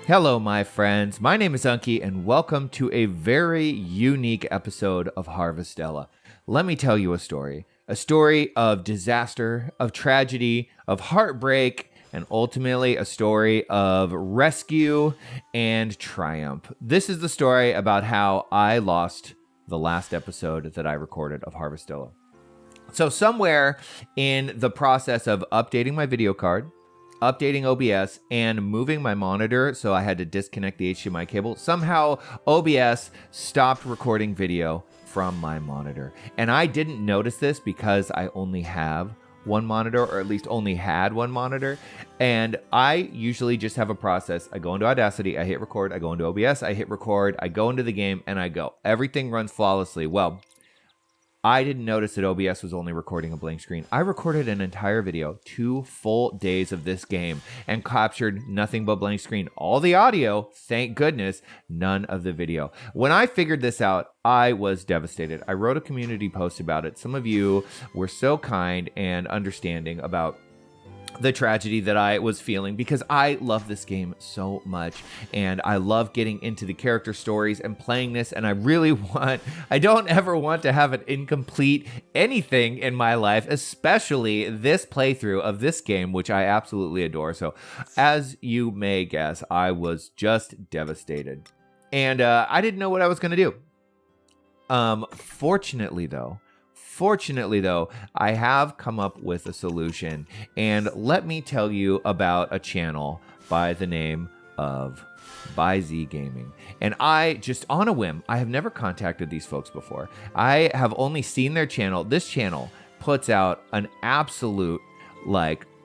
Hello, my friends. My name is Unkie, and welcome to a very unique episode of Harvestella. Let me tell you a story of disaster, of tragedy, of heartbreak, and ultimately a story of rescue and triumph. This is the story about how I lost the last episode that I recorded of Harvestella. So somewhere in the process of updating my video card, updating OBS, and moving my monitor, so I had to disconnect the HDMI cable, somehow OBS stopped recording video from my monitor. And I didn't notice this because I only have one monitor, or at least only had one monitor. And I usually just have a process. I go into Audacity, I hit record, I go into OBS, I hit record, I go into the game, and I go. Everything runs flawlessly. Well, I didn't notice that OBS was only recording a blank screen. I recorded an entire video, 2 full days of this game, and captured nothing but blank screen. All the audio, thank goodness, none of the video. When I figured this out, I was devastated. I wrote a community post about it. Some of you were so kind and understanding about the tragedy that I was feeling, because I love this game so much and I love getting into the character stories and playing this, and I don't ever want to have an incomplete anything in my life, especially this playthrough of this game, which I absolutely adore. So as you may guess, I was just devastated, and I didn't know what I was going to do. Fortunately, though, I have come up with a solution, and let me tell you about a channel by the name of ByZ Gaming. And I, just on a whim, I have never contacted these folks before. I have only seen their channel. This channel puts out an absolute,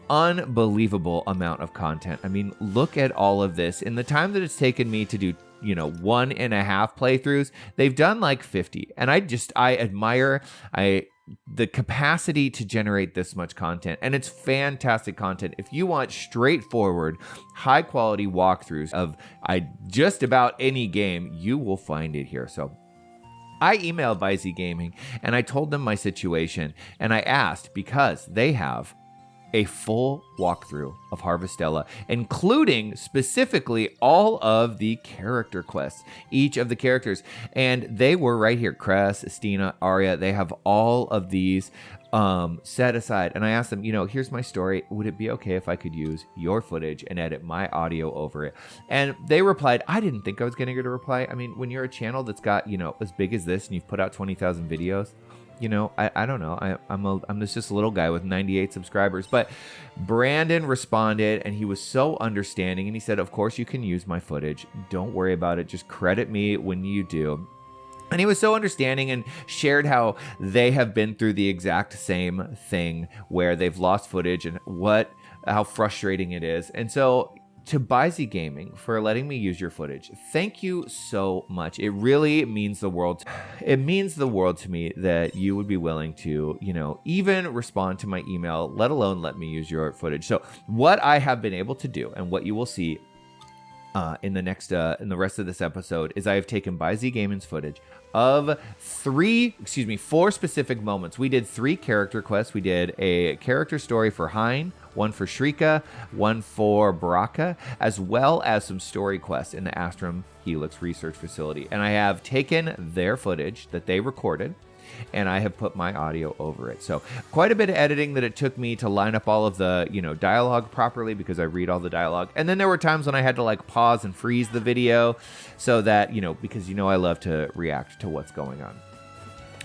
unbelievable amount of content. I mean, look at all of this. In the time that it's taken me to do 1.5 playthroughs, they've done like 50. And I admire the capacity to generate this much content. And it's fantastic content. If you want straightforward, high quality walkthroughs of just about any game, you will find it here. So I emailed ByZ Gaming and I told them my situation, and I asked, because they have a full walkthrough of Harvestella, including specifically all of the character quests, each of the characters. And they were right here. Cress, Estina, Arya, they have all of these set aside. And I asked them, here's my story. Would it be okay if I could use your footage and edit my audio over it? And they replied, I didn't think I was going to get a reply. I mean, when you're a channel that's got, as big as this and you've put out 20,000 videos, I don't know. I'm just a little guy with 98 subscribers. But Brandon responded, and he was so understanding. And he said, of course you can use my footage. Don't worry about it. Just credit me when you do. And he was so understanding and shared how they have been through the exact same thing where they've lost footage and how frustrating it is. And so to ByZ Gaming for letting me use your footage, thank you so much. It really means the world. It means the world to me that you would be willing to, even respond to my email, let alone let me use your footage. So what I have been able to do, and what you will see in the rest of this episode, is I have taken ByZ Gaming's footage of 4 specific moments. We did 3 character quests. We did a character story for Hein, one for Shrika, one for Baraka, as well as some story quests in the Astrum Helix research facility. And I have taken their footage that they recorded, and I have put my audio over it. So quite a bit of editing that it took me to line up all of the, dialogue properly, because I read all the dialogue. And then there were times when I had to pause and freeze the video so that, because I love to react to what's going on.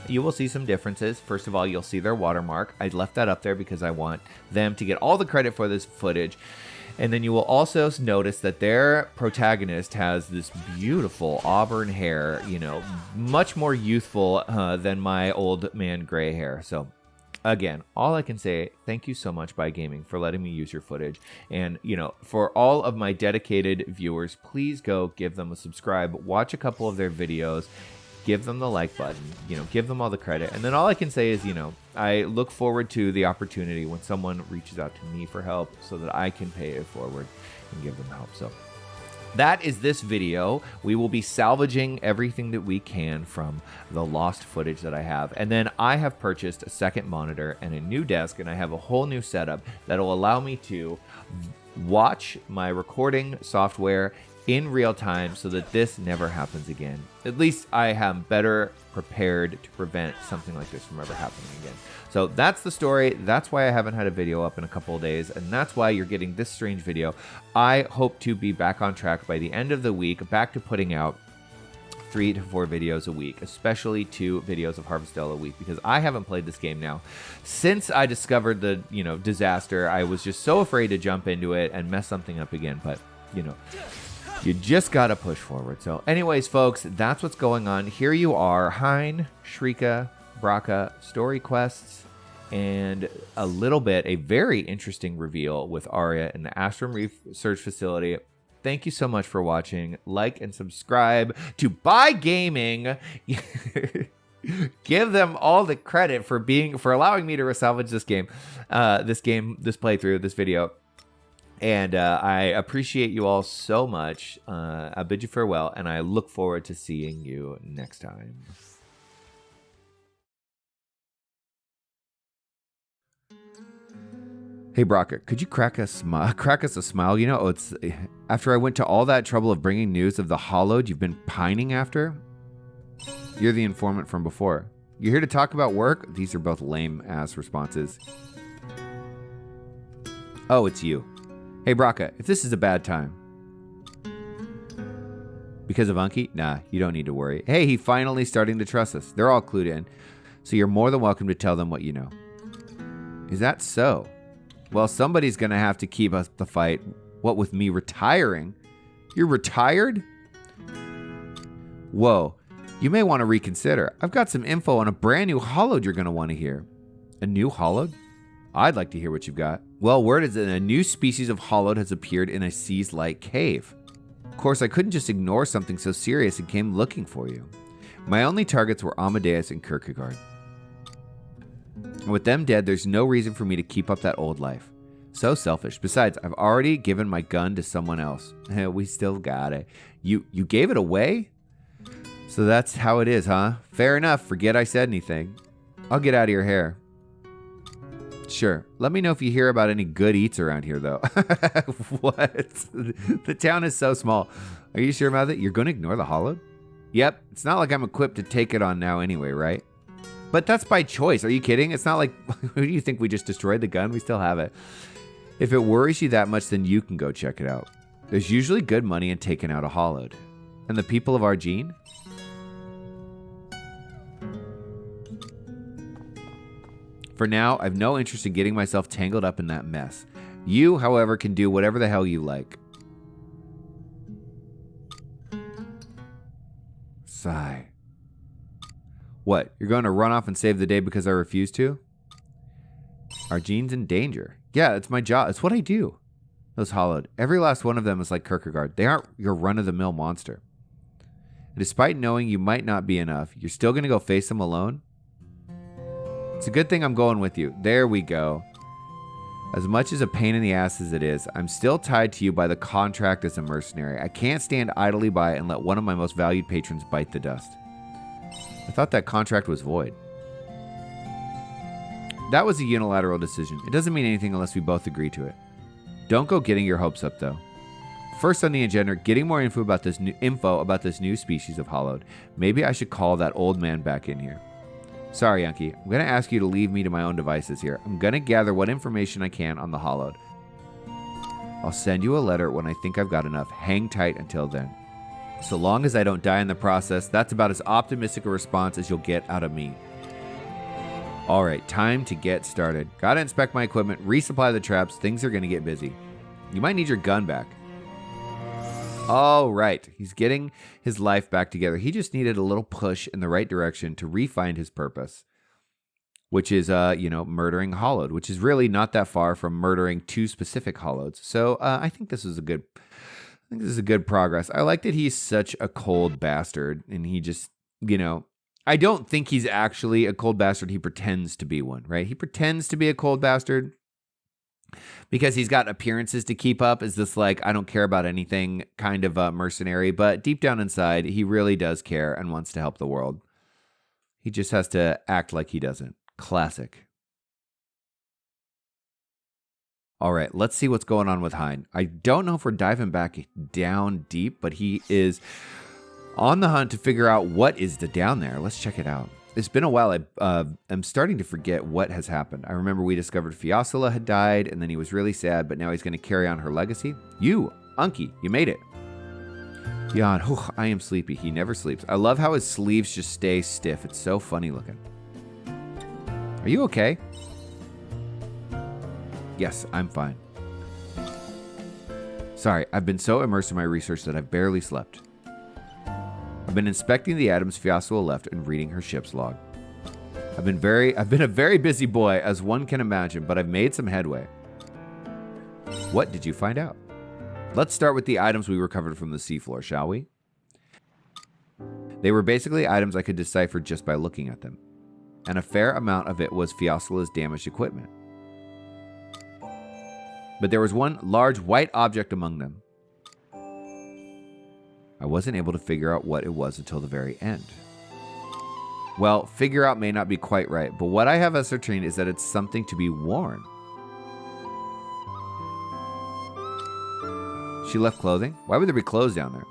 You will see some differences. First of all, you'll see their watermark. I left that up there because I want them to get all the credit for this footage. And then you will also notice that their protagonist has this beautiful auburn hair, much more youthful than my old man gray hair. So again, all I can say, thank you so much, ByZ Gaming, for letting me use your footage. And, for all of my dedicated viewers, please go give them a subscribe, watch a couple of their videos, give them the like button, give them all the credit. And then all I can say is, I look forward to the opportunity when someone reaches out to me for help so that I can pay it forward and give them help. So that is this video. We will be salvaging everything that we can from the lost footage that I have. And then I have purchased a second monitor and a new desk, and I have a whole new setup that will allow me to watch my recording software in real time so that this never happens again. At least I am better prepared to prevent something like this from ever happening again. So that's the story. That's why I haven't had a video up in a couple of days, and that's why you're getting this strange video. I hope to be back on track by the end of the week, back to putting out 3 to 4 videos a week, especially 2 videos of Harvestella a week, because I haven't played this game now since I discovered the, disaster. I was just so afraid to jump into it and mess something up again, but, you just got to push forward. So anyways, folks, that's what's going on. Here you are, Hein, Shrika, Braca, story quests, and a very interesting reveal with Arya in the Astrum Research Facility. Thank you so much for watching. Like and subscribe to Buy Gaming. Give them all the credit for allowing me to resalvage this game, this playthrough, this video. And I appreciate you all so much. I bid you farewell, and I look forward to seeing you next time. Hey, Braca, could you crack us a smile? It's after I went to all that trouble of bringing news of the Hollowed you've been pining after. You're the informant from before. You're here to talk about work? These are both lame-ass responses. Oh, it's you. Hey, Braca, if this is a bad time. Because of Unkie? Nah, you don't need to worry. Hey, he's finally starting to trust us. They're all clued in. So you're more than welcome to tell them what you know. Is that so? Well, somebody's going to have to keep up the fight. What with me retiring? You're retired? Whoa. You may want to reconsider. I've got some info on a brand new Hollowed you're going to want to hear. A new Hollowed? I'd like to hear what you've got. Well, word is that a new species of Hollowed has appeared in a Seas-like cave. Of course, I couldn't just ignore something so serious and came looking for you. My only targets were Amadeus and Kierkegaard. And with them dead, there's no reason for me to keep up that old life. So selfish. Besides, I've already given my gun to someone else. We still got it. You gave it away? So that's how it is, huh? Fair enough. Forget I said anything. I'll get out of your hair. Sure. Let me know if you hear about any good eats around here, though. What? The town is so small. Are you sure about it? You're going to ignore the Hollowed? Yep. It's not like I'm equipped to take it on now anyway, right? But that's by choice. Are you kidding? It's not like, who do you think we just destroyed the gun? We still have it. If it worries you that much, then you can go check it out. There's usually good money in taking out a Hollowed. And the people of Argene? For now, I've no interest in getting myself tangled up in that mess. You, however, can do whatever the hell you like. Sigh. What, you're going to run off and save the day because I refuse to? Argene's in danger. Yeah, it's my job. It's what I do. Those Hollowed. Every last one of them is like Kierkegaard. They aren't your run-of-the-mill monster. And despite knowing you might not be enough, you're still going to go face them alone? It's a good thing I'm going with you. There we go. As much as a pain in the ass as it is, I'm still tied to you by the contract as a mercenary. I can't stand idly by and let one of my most valued patrons bite the dust. I thought that contract was void. That was a unilateral decision. It doesn't mean anything unless we both agree to it. Don't go getting your hopes up, though. First on the agenda, getting more info about this new species of Hollowed. Maybe I should call that old man back in here. Sorry, Unkie. I'm going to ask you to leave me to my own devices here. I'm going to gather what information I can on the Hollowed. I'll send you a letter when I think I've got enough. Hang tight until then. So long as I don't die in the process, that's about as optimistic a response as you'll get out of me. All right, time to get started. Gotta inspect my equipment, resupply the traps. Things are gonna get busy. You might need your gun back. All right, he's getting his life back together. He just needed a little push in the right direction to re-find his purpose, which is, murdering Hollowed, which is really not that far from murdering 2 specific Holloweds. So I think this is a good progress. I like that he's such a cold bastard, and he just, I don't think he's actually a cold bastard. He pretends to be one, right? He pretends to be a cold bastard because he's got appearances to keep up as this, like, I don't care about anything kind of mercenary. But deep down inside, he really does care and wants to help the world. He just has to act like he doesn't. Classic. All right, let's see what's going on with Hein. I don't know if we're diving back down deep, but he is on the hunt to figure out what is down there. Let's check it out. It's been a while. I'm starting to forget what has happened. I remember we discovered Fiasula had died, and then he was really sad, but now he's going to carry on her legacy. You, Unkie, you made it. Yawn. I am sleepy. He never sleeps. I love how his sleeves just stay stiff. It's so funny looking. Are you okay? Yes, I'm fine. Sorry, I've been so immersed in my research that I've barely slept. I've been inspecting the atoms Fiasula left and reading her ship's log. I've been a very busy boy, as one can imagine, but I've made some headway. What did you find out? Let's start with the items we recovered from the seafloor, shall we? They were basically items I could decipher just by looking at them, and a fair amount of it was Fiasula's damaged equipment. But there was one large white object among them. I wasn't able to figure out what it was until the very end. Well, figure out may not be quite right, but what I have ascertained is that it's something to be worn. She left clothing? Why would there be clothes down there?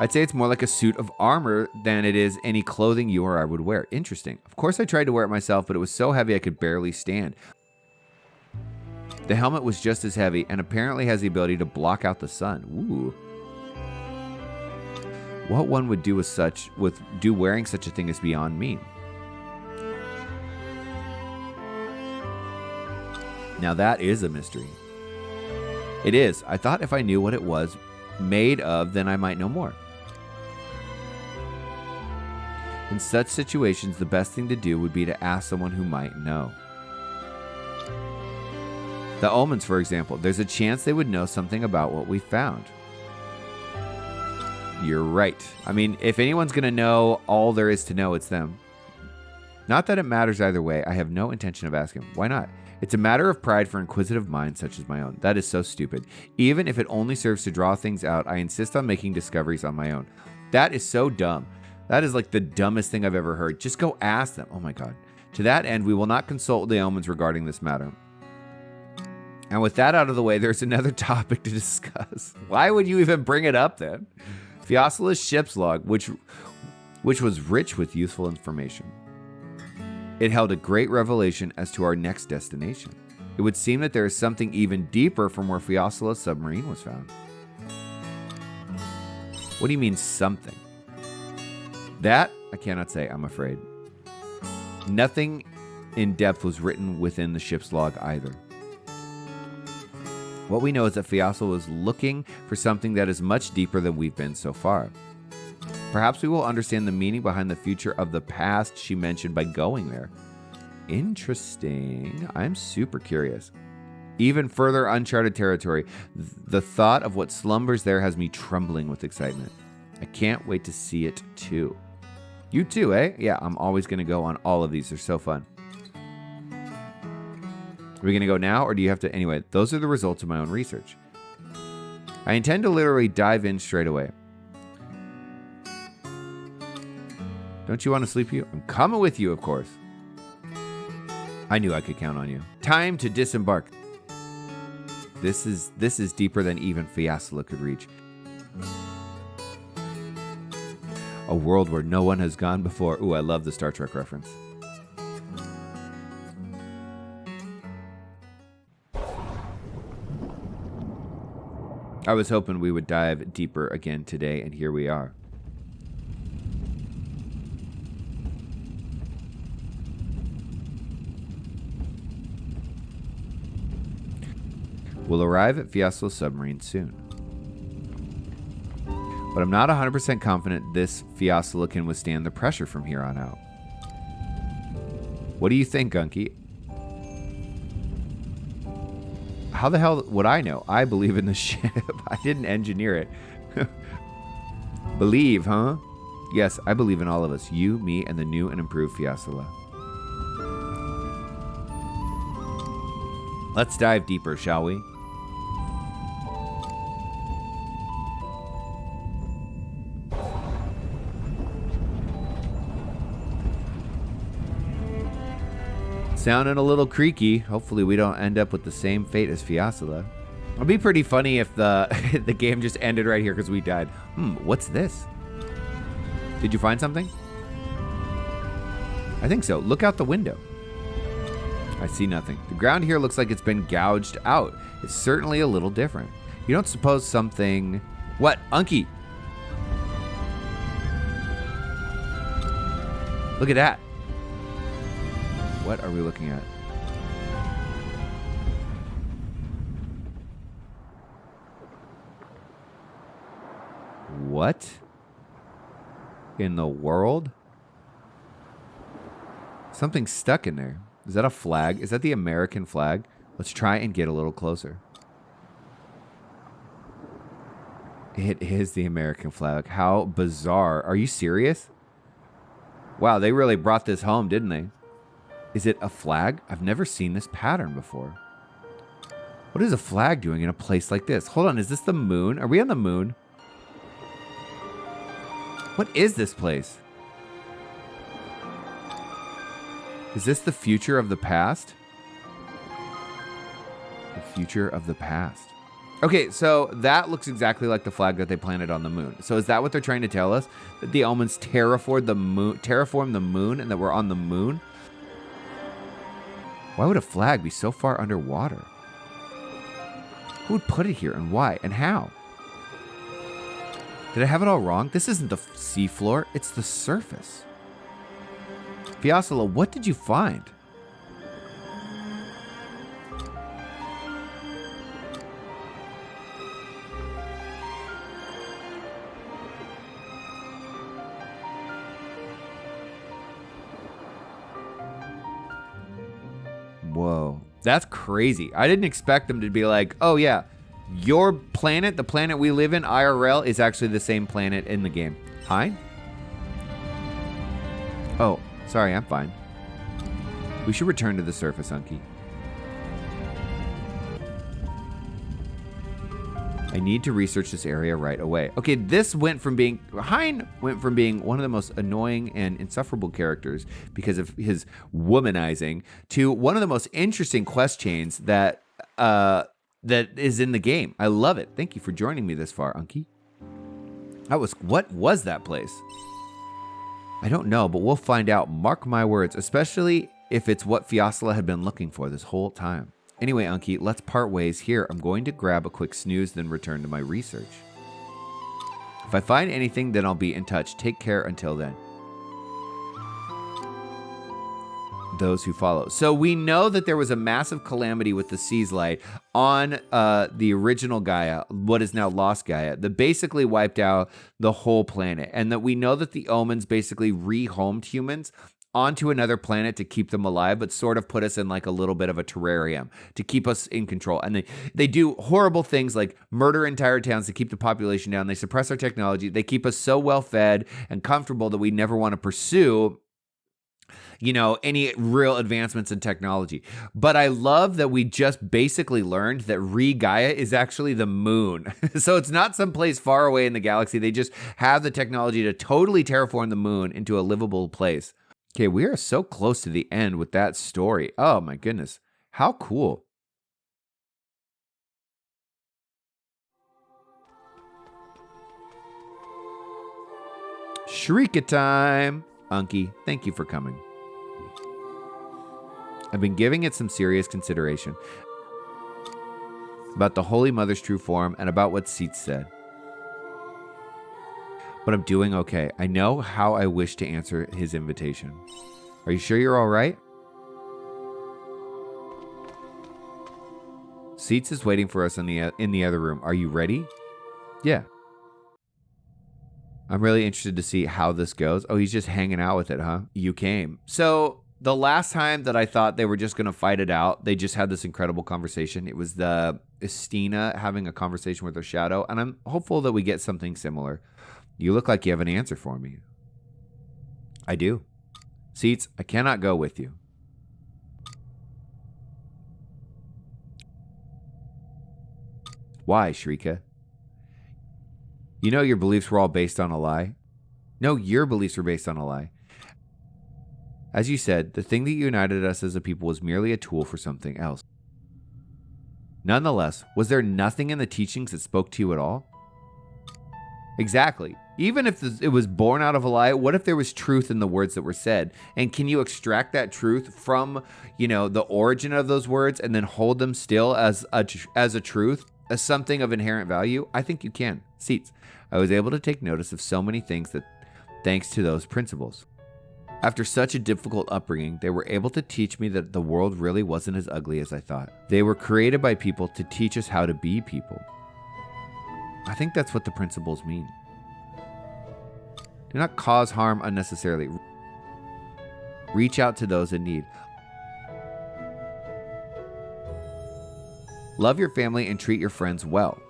I'd say it's more like a suit of armor than it is any clothing you or I would wear. Interesting. Of course I tried to wear it myself, but it was so heavy I could barely stand. The helmet was just as heavy and apparently has the ability to block out the sun. Ooh. What one would do wearing such a thing is beyond me. Now that is a mystery. It is. I thought if I knew what it was made of, then I might know more. In such situations, the best thing to do would be to ask someone who might know. The omens, for example, there's a chance they would know something about what we found. You're right. I mean, if anyone's going to know all there is to know, it's them. Not that it matters either way. I have no intention of asking. Why not? It's a matter of pride for inquisitive minds such as my own. That is so stupid. Even if it only serves to draw things out, I insist on making discoveries on my own. That is so dumb. That is like the dumbest thing I've ever heard. Just go ask them. Oh my God. To that end, we will not consult the omens regarding this matter. And with that out of the way, there's another topic to discuss. Why would you even bring it up then? Fiasula's ship's log, which was rich with useful information. It held a great revelation as to our next destination. It would seem that there is something even deeper from where Fiasula's submarine was found. What do you mean, something? That I cannot say, I'm afraid. Nothing in depth was written within the ship's log either. What we know is that Fiasula was looking for something that is much deeper than we've been so far. Perhaps we will understand the meaning behind the future of the past she mentioned by going there. Interesting. I'm super curious. Even further uncharted territory. The thought of what slumbers there has me trembling with excitement. I can't wait to see it too. You too, eh? Yeah, I'm always going to go on all of these. They're so fun. Are we going to go now, or do you have to? Anyway, those are the results of my own research. I intend to literally dive in straight away. Don't you want to sleep, you? I'm coming with you, of course. I knew I could count on you. Time to disembark. This is deeper than even Fiasula could reach. A world where no one has gone before. Ooh, I love the Star Trek reference. I was hoping we would dive deeper again today, and here we are. We'll arrive at Fiasula's submarine soon. But I'm not 100% confident this Fiasula can withstand the pressure from here on out. What do you think, Unkie? How the hell would I know? I believe in the ship. I didn't engineer it. Believe, huh? Yes, I believe in all of us. You, me, and the new and improved Fiasula. Let's dive deeper, shall we? Sounding a little creaky. Hopefully we don't end up with the same fate as Fiasala. It'd be pretty funny if the the game just ended right here because we died. What's this? Did you find something? I think so. Look out the window. I see nothing. The ground here looks like it's been gouged out. It's certainly a little different. You don't suppose something... What? Unkie! Look at that. What are we looking at? What in the world? Something's stuck in there. Is that a flag? Is that the American flag? Let's try and get a little closer. It is the American flag. How bizarre. Are you serious? Wow, they really brought this home, didn't they? Is it a flag? I've never seen this pattern before. What is a flag doing in a place like this? Hold on, is this the moon? Are we on the moon? What is this place? Is this the future of the past? The future of the past. Okay, so that looks exactly like the flag that they planted on the moon. So is that what they're trying to tell us? That the Omens terraformed the moon and that we're on the moon? Why would a flag be so far underwater? Who would put it here and why and how? Did I have it all wrong? This isn't the seafloor, it's the surface. Fiasala, what did you find? Whoa, that's crazy. I didn't expect them to be like, oh yeah, your planet, the planet we live in, IRL, is actually the same planet in the game. Hi? Oh, sorry, I'm fine. We should return to the surface, Unkie. I need to research this area right away. Okay, this went from being... Hein went from being one of the most annoying and insufferable characters because of his womanizing to one of the most interesting quest chains that is in the game. I love it. Thank you for joining me this far, Unkie. What was that place? I don't know, but we'll find out. Mark my words, especially if it's what Fiasala had been looking for this whole time. Anyway, Unkie, let's part ways here. I'm going to grab a quick snooze, then return to my research. If I find anything, then I'll be in touch. Take care until then. Those who follow. So we know that there was a massive calamity with the Seas Light on the original Gaia, what is now Lost Gaia, that basically wiped out the whole planet. And that we know that the Omens basically rehomed humans onto another planet to keep them alive, but sort of put us in like a little bit of a terrarium to keep us in control. And they do horrible things like murder entire towns to keep the population down. They suppress our technology. They keep us so well fed and comfortable that we never want to pursue, you know, any real advancements in technology. But I love that we just basically learned that Gaia is actually the moon. So it's not someplace far away in the galaxy. They just have the technology to totally terraform the moon into a livable place. Okay, we are so close to the end with that story. Oh my goodness. How cool. Shrika time. Unkie, thank you for coming. I've been giving it some serious consideration about the Holy Mother's true form and about what Seats said. But I'm doing okay. I know how I wish to answer his invitation. Are you sure you're all right? Seats is waiting for us in the other room. Are you ready? Yeah. I'm really interested to see how this goes. Oh, he's just hanging out with it, huh? You came. So the last time that I thought they were just going to fight it out, they just had this incredible conversation. It was the Estina having a conversation with her shadow, and I'm hopeful that we get something similar. You look like you have an answer for me. I do. Seats, I cannot go with you. Why, Shrika? You know your beliefs were all based on a lie? No, your beliefs were based on a lie. As you said, the thing that united us as a people was merely a tool for something else. Nonetheless, was there nothing in the teachings that spoke to you at all? Exactly. Even if it was born out of a lie, what if there was truth in the words that were said? And can you extract that truth from, the origin of those words and then hold them still as a truth, as something of inherent value? I think you can. Seats. I was able to take notice of so many things that thanks to those principles. After such a difficult upbringing, they were able to teach me that the world really wasn't as ugly as I thought. They were created by people to teach us how to be people. I think that's what the principles mean. Do not cause harm unnecessarily. Reach out to those in need. Love your family and treat your friends well.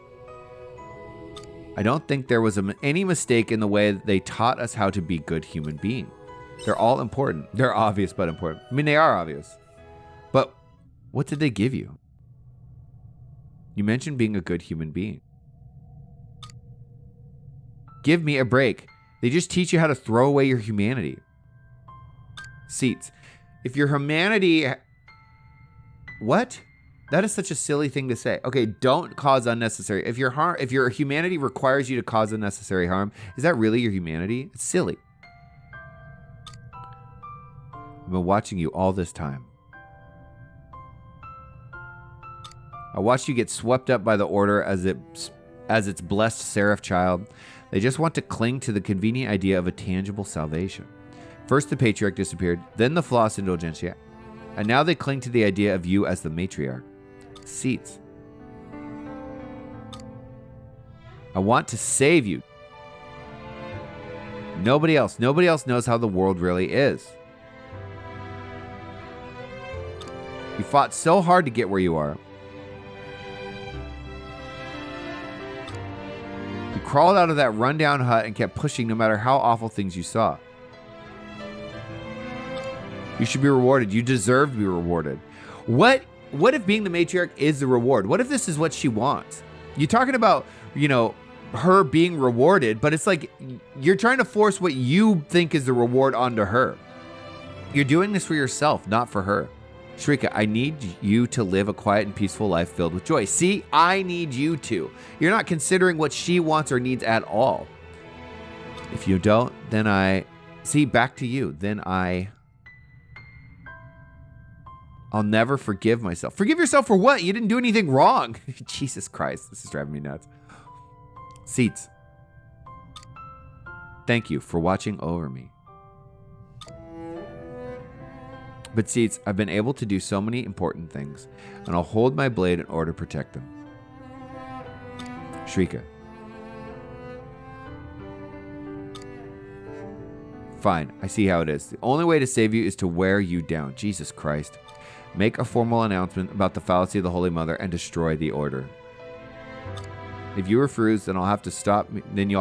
I don't think there was any mistake in the way that they taught us how to be good human beings. They're all important. They're obvious but important. I mean, they are obvious. But what did they give you? You mentioned being a good human being. Give me a break. They just teach you how to throw away your humanity. Seats. If your humanity... What? That is such a silly thing to say. Okay, don't cause unnecessary. If your humanity requires you to cause unnecessary harm, is that really your humanity? It's silly. I've been watching you all this time. I watched you get swept up by the order as its blessed seraph child. They just want to cling to the convenient idea of a tangible salvation. First the patriarch disappeared, then the floss indulgentia, and now they cling to the idea of you as the matriarch. Seats. I want to save you. Nobody else knows how the world really is. You fought so hard to get where you are. You crawled out of that rundown hut and kept pushing no matter how awful things you saw. You should be rewarded. You deserve to be rewarded. What if being the matriarch is the reward? What if this is what she wants? You're talking about, her being rewarded, but it's like you're trying to force what you think is the reward onto her. You're doing this for yourself, not for her. Shrika, I need you to live a quiet and peaceful life filled with joy. See, I need you to. You're not considering what she wants or needs at all. If you don't, then back to you. Then I'll never forgive myself. Forgive yourself for what? You didn't do anything wrong. Jesus Christ, this is driving me nuts. Seats. Thank you for watching over me. But Seats, I've been able to do so many important things, and I'll hold my blade in order to protect them. Shrika. Fine, I see how it is. The only way to save you is to wear you down. Jesus Christ. Make a formal announcement about the fallacy of the Holy Mother and destroy the order. If you refuse, then you'll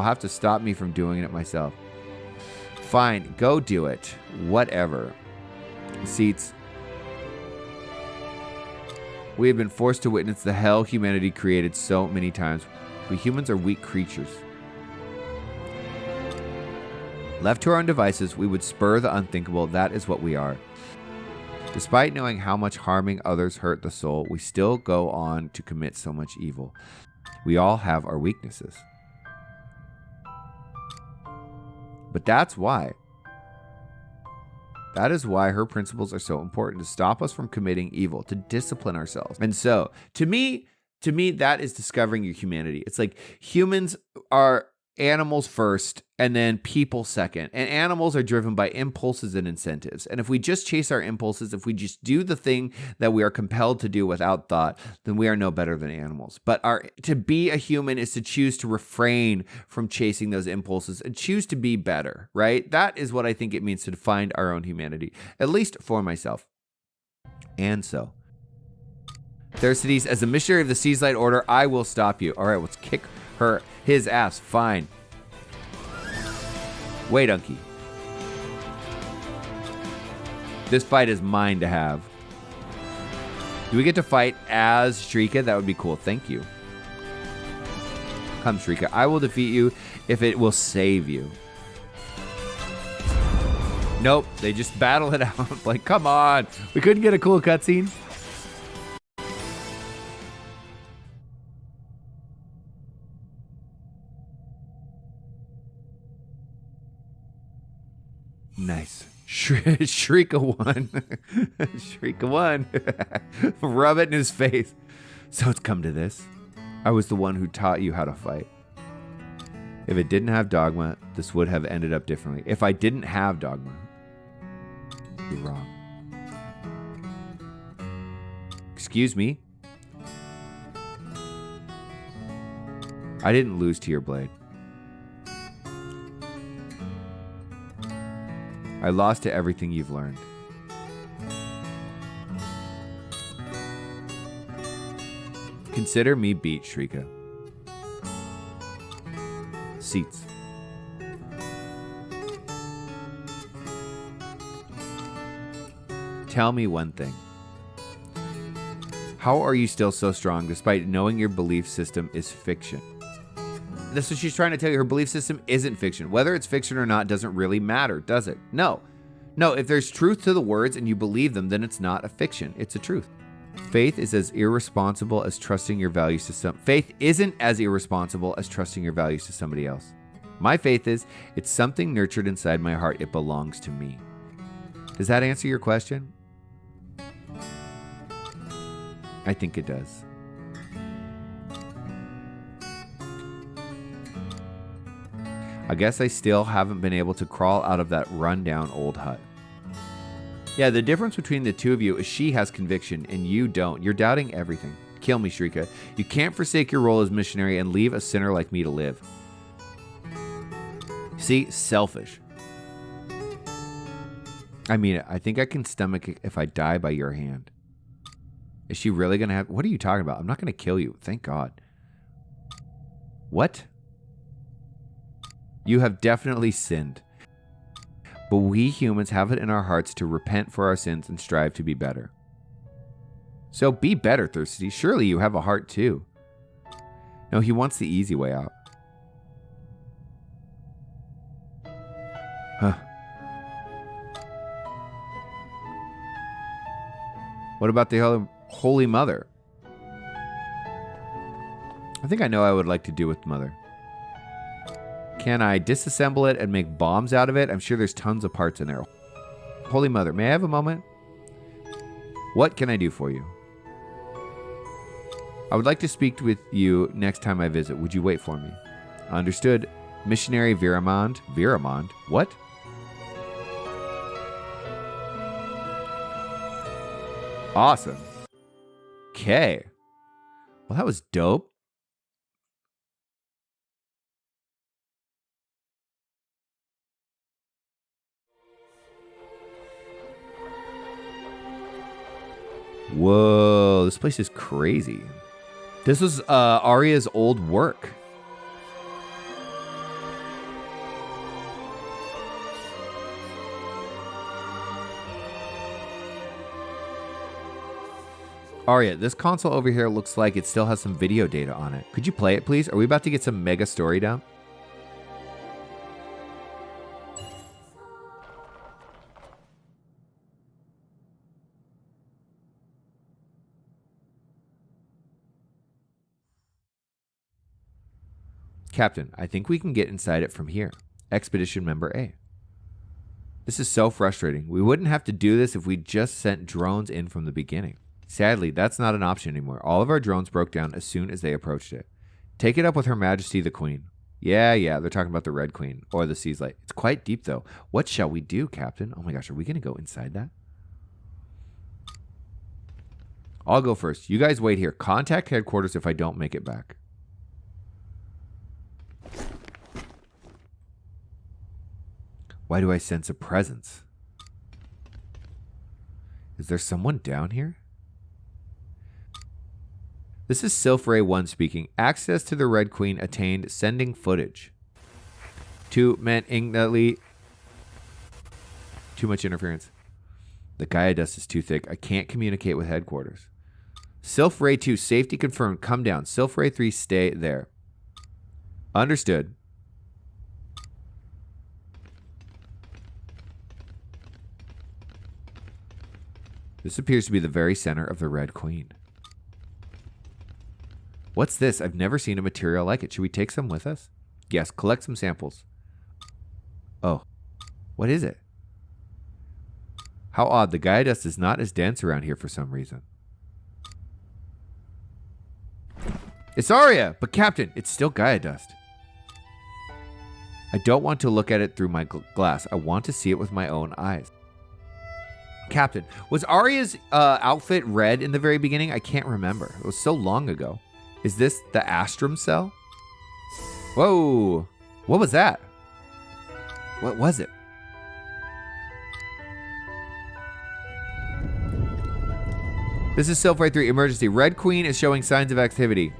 have to stop me from doing it myself. Fine, go do it. Whatever. Seats. We have been forced to witness the hell humanity created so many times. We humans are weak creatures. Left to our own devices, we would spur the unthinkable. That is what we are. Despite knowing how much harming others hurt the soul, we still go on to commit so much evil. We all have our weaknesses. But that's why. That is why her principles are so important, to stop us from committing evil, to discipline ourselves. And so, to me, that is discovering your humanity. It's like humans are animals first and then people second. And animals are driven by impulses and incentives. And if we just chase our impulses, if we just do the thing that we are compelled to do without thought, then we are no better than animals. But to be a human is to choose to refrain from chasing those impulses and choose to be better, right? That is what I think it means to find our own humanity, at least for myself. And so, Thersites, as a missionary of the Seaslight Order, I will stop you. All right, let's kick his ass. Fine. Wait, Unkie. This fight is mine to have. Do we get to fight as Shrika? That would be cool. Thank you. Come, Shrika. I will defeat you if it will save you. Nope, they just battle it out. Like, come on. We couldn't get a cool cutscene. Nice. Shrieker one. Shrieker one. Rub it in his face. So it's come to this. I was the one who taught you how to fight. If it didn't have Dogma, this would have ended up differently. If I didn't have Dogma, you're wrong. Excuse me? I didn't lose to your blade. I lost to everything you've learned. Consider me beat, Shrika. Seats. Tell me one thing. How are you still so strong despite knowing your belief system is fiction? That's what she's trying to tell you. Her belief system isn't fiction. Whether it's fiction or not doesn't really matter, does it? No. No, if there's truth to the words and you believe them, then it's not a fiction. It's a truth. Faith is as irresponsible as trusting your values to Faith isn't as irresponsible as trusting your values to somebody else. My faith is, it's something nurtured inside my heart. It belongs to me. Does that answer your question? I think it does. I guess I still haven't been able to crawl out of that rundown old hut. Yeah, the difference between the two of you is she has conviction and you don't. You're doubting everything. Kill me, Shrika. You can't forsake your role as missionary and leave a sinner like me to live. See, selfish. I mean, I think I can stomach it if I die by your hand. Is she really going to have... What are you talking about? I'm not going to kill you. Thank God. What? You have definitely sinned. But we humans have it in our hearts to repent for our sins and strive to be better. So be better, Thirsty. Surely you have a heart too. No, he wants the easy way out. Huh. What about the Holy Mother? I think I know what I would like to do with Mother. Can I disassemble it and make bombs out of it? I'm sure there's tons of parts in there. Holy Mother, may I have a moment? What can I do for you? I would like to speak with you next time I visit. Would you wait for me? Understood. Missionary Viramond. Viramond? What? Awesome. Okay. Well, that was dope. Whoa, this place is crazy. This was Arya's old work. Arya, this console over here looks like it still has some video data on it. Could you play it, please? Are we about to get some mega story dump? Captain, I think we can get inside it from here. Expedition Member A. This is so frustrating. We wouldn't have to do this if we just sent drones in from the beginning. Sadly, that's not an option anymore. All of our drones broke down as soon as they approached it. Take it up with Her Majesty the Queen. Yeah, they're talking about the Red Queen or the Sea's Light. It's quite deep, though. What shall we do, Captain? Oh my gosh, are we going to go inside that? I'll go first. You guys wait here. Contact headquarters if I don't make it back. Why do I sense a presence? Is there someone down here? This is Sylph-Ray 1 speaking. Access to the Red Queen attained. Sending footage. Too much interference. The Gaia dust is too thick. I can't communicate with headquarters. Sylph-Ray 2, safety confirmed. Come down. Sylph-Ray 3, stay there. Understood. This appears to be the very center of the Red Queen. What's this? I've never seen a material like it. Should we take some with us? Yes, collect some samples. Oh, what is it? How odd. The Gaia dust is not as dense around here for some reason. It's Arya, but Captain, it's still Gaia dust. I don't want to look at it through my glass. I want to see it with my own eyes. Captain, was Arya's outfit red in the very beginning? I can't remember. It was so long ago. Is this the Astrum cell? Whoa. What was that? What was it? This is Silph 3 emergency. Red Queen is showing signs of activity.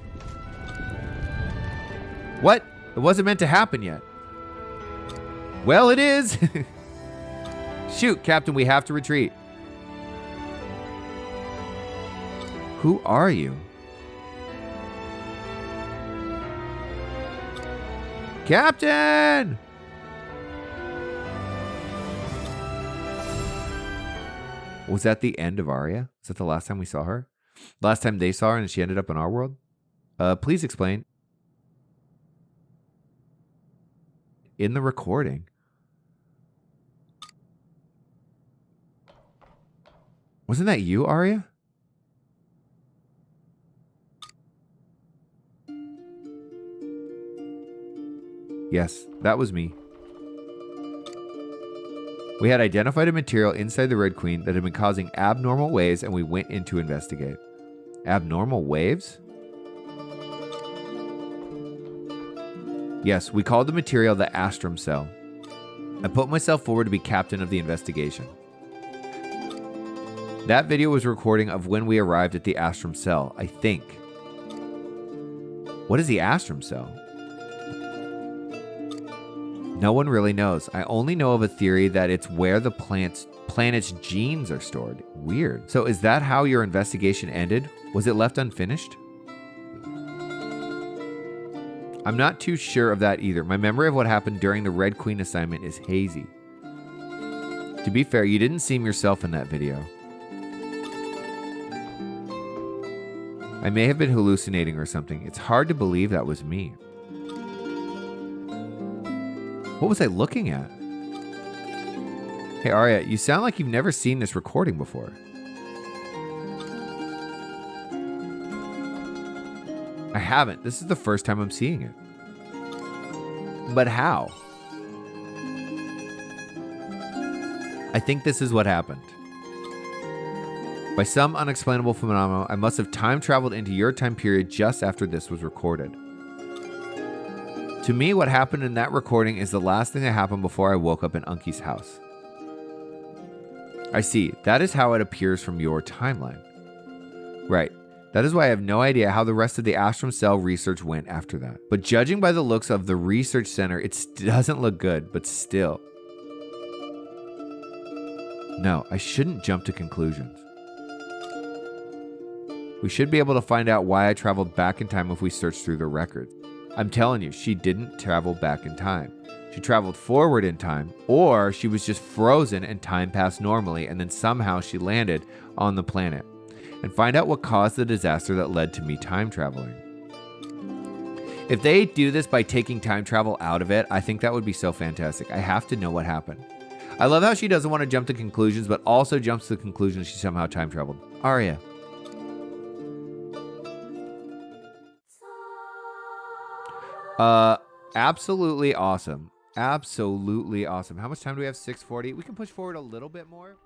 What? It wasn't meant to happen yet. Well, it is. Shoot, Captain, we have to retreat. Who are you? Captain! Was that the end of Arya? Is that the last time we saw her? Last time they saw her and she ended up in our world? Please explain. In the recording. Wasn't that you, Arya? Yes, that was me. We had identified a material inside the Red Queen that had been causing abnormal waves, and we went in to investigate. Abnormal waves? Yes, we called the material the Astrum cell. I put myself forward to be captain of the investigation. That video was a recording of when we arrived at the Astrum cell, I think. What is the Astrum cell? No one really knows. I only know of a theory that it's where the planet's genes are stored. Weird. So is that how your investigation ended? Was it left unfinished? I'm not too sure of that either. My memory of what happened during the Red Queen assignment is hazy. To be fair, you didn't seem yourself in that video. I may have been hallucinating or something. It's hard to believe that was me. What was I looking at? Hey, Arya, you sound like you've never seen this recording before. I haven't. This is the first time I'm seeing it. But how? I think this is what happened. By some unexplainable phenomenon, I must have time traveled into your time period just after this was recorded. To me, what happened in that recording is the last thing that happened before I woke up in Unkie's house. I see. That is how it appears from your timeline. Right. That is why I have no idea how the rest of the Astrum cell research went after that. But judging by the looks of the research center, it doesn't look good, but still. No, I shouldn't jump to conclusions. We should be able to find out why I traveled back in time if we search through the records. I'm telling you, she didn't travel back in time. She traveled forward in time, or she was just frozen and time passed normally, and then somehow she landed on the planet. And find out what caused the disaster that led to me time traveling. If they do this by taking time travel out of it, I think that would be so fantastic. I have to know what happened. I love how she doesn't want to jump to conclusions, but also jumps to the conclusion she somehow time traveled. Arya. Absolutely awesome. Absolutely awesome. How much time do we have? 6:40. We can push forward a little bit more.